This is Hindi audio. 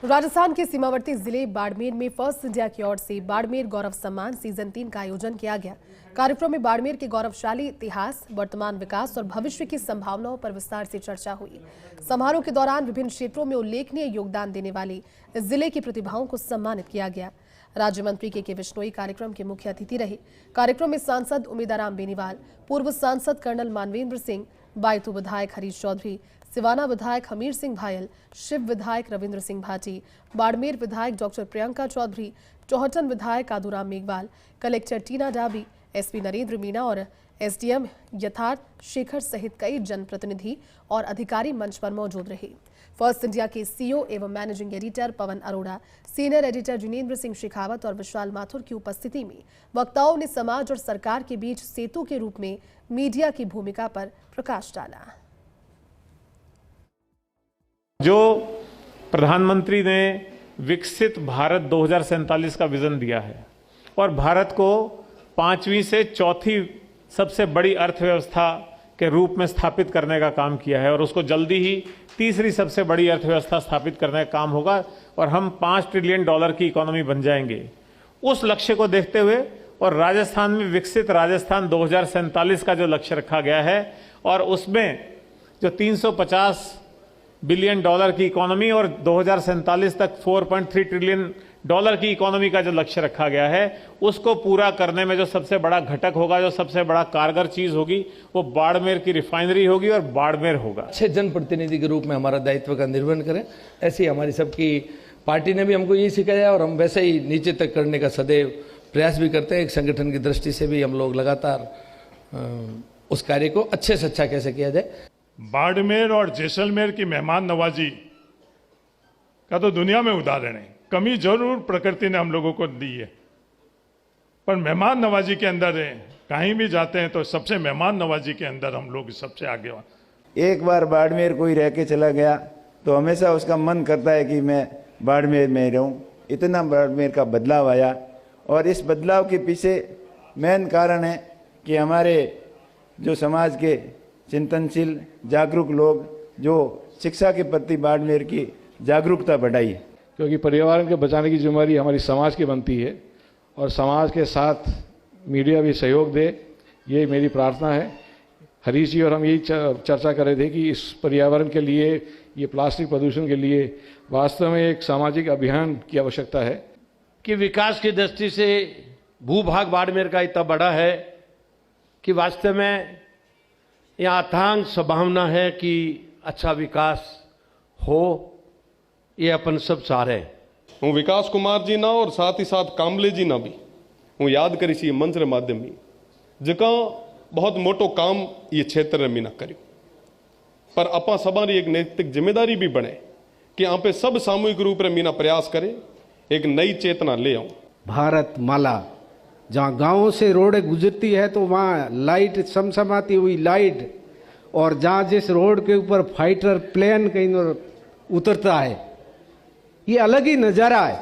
राजस्थान के सीमावर्ती जिले बाड़मेर में फर्स्ट इंडिया की ओर से बाड़मेर गौरव सम्मान सीजन 3 का आयोजन किया गया। कार्यक्रम में बाड़मेर के गौरवशाली इतिहास, वर्तमान विकास और भविष्य की संभावनाओं पर विस्तार से चर्चा हुई। समारोह के दौरान विभिन्न क्षेत्रों में उल्लेखनीय योगदान देने वाली जिले की प्रतिभाओं को सम्मानित किया गया। राज्य मंत्री के विश्नोई कार्यक्रम के मुख्य अतिथि रहे। कार्यक्रम में सांसद उमेदाराम बेनीवाल, पूर्व सांसद कर्नल मानवेंद्र सिंह, बायतू विधायक हरीश चौधरी, सिवाना विधायक हमीर सिंह भायल, शिव विधायक रविंद्र सिंह भाटी, बाड़मेर विधायक डॉक्टर प्रियंका चौधरी, चौहटन विधायक आदूराम मेघवाल, कलेक्टर टीना डाबी, एसपी नरेंद्र मीणा और एसडीएम यथार्थ शेखर सहित कई जनप्रतिनिधि और अधिकारी मंच पर मौजूद रहे। फर्स्ट इंडिया के सीईओ एवं managing editor Pawan Arora, senior editor Jinendra Singh Shekhawat और विशाल माथुर की उपस्थिति में वक्ताओं ने समाज और सरकार के बीच सेतु के रूप में मीडिया की भूमिका पर प्रकाश डाला। जो प्रधानमंत्री ने विकसित भारत 2047 का विजन दिया है और भारत को 5वीं से 4थी सबसे बड़ी अर्थव्यवस्था के रूप में स्थापित करने का काम किया है और उसको जल्दी ही 3री सबसे बड़ी अर्थव्यवस्था स्थापित करने का काम होगा और हम $5 ट्रिलियन की इकोनॉमी बन जाएंगे। उस लक्ष्य को देखते हुए और राजस्थान में विकसित राजस्थान 2047 का जो लक्ष्य रखा गया है और उसमें जो $350 बिलियन की इकोनॉमी और 2047 तक $4.3 ट्रिलियन की इकोनॉमी का जो लक्ष्य रखा गया है, उसको पूरा करने में जो सबसे बड़ा घटक होगा, जो सबसे बड़ा कारगर चीज होगी, वो बाड़मेर की रिफाइनरी होगी और बाड़मेर होगा। अच्छे जनप्रतिनिधि के रूप में हमारा दायित्व का निर्वहन करें, ऐसी हमारी सबकी पार्टी ने भी हमको यही सिखाया और हम वैसे ही नीचे तक करने का सदैव प्रयास भी करते हैं। एक संगठन की दृष्टि से भी हम लोग लगातार उस कार्य को अच्छे से अच्छा कैसे किया जाए। बाड़मेर और जैसलमेर की मेहमान नवाजी का तो दुनिया में उदाहरण है। कमी जरूर प्रकृति ने हम लोगों को दी है, पर मेहमान नवाजी के अंदर है। कहीं भी जाते हैं तो सबसे मेहमान नवाजी के अंदर हम लोग सबसे आगे। एक बार बाड़मेर कोई रह के चला गया तो हमेशा उसका मन करता है कि मैं बाड़मेर में रहूं। इतना बाड़मेर का बदलाव आया और इस बदलाव के पीछे मेन कारण है कि हमारे जो समाज के चिंतनशील जागरूक लोग जो शिक्षा के प्रति बाड़मेर की जागरूकता बढ़ाई है, क्योंकि पर्यावरण के बचाने की जिम्मेदारी हमारी समाज की बनती है और समाज के साथ मीडिया भी सहयोग दे, ये मेरी प्रार्थना है। हरीश जी और हम यही चर्चा कर रहे थे कि इस पर्यावरण के लिए, ये प्लास्टिक प्रदूषण के लिए वास्तव में एक सामाजिक अभियान की आवश्यकता है कि विकास की दृष्टि से भूभाग बाड़मेर का इतना बड़ा है कि वास्तव में यहाँ अथांग संभावना है कि अच्छा विकास हो। ये अपन सब चाह रहे हैं। हूँ विकास कुमार जी ना और साथ ही साथ कामले जी ना भी हूँ याद करी सी मंच रे माध्यम भी जका बहुत मोटो काम ये क्षेत्र में ना करी, पर अपा सबारी एक नैतिक जिम्मेदारी भी बने कि यहाँ पे सब सामूहिक रूप में मीना प्रयास करे, एक नई चेतना ले आऊं। भारत माला जहाँ गांवों से रोड गुजरती है तो वहाँ लाइट समसमाती हुई लाइट, और जहाँ जिस रोड के ऊपर फाइटर प्लेन कहीं उतरता है, ये अलग ही नज़ारा है।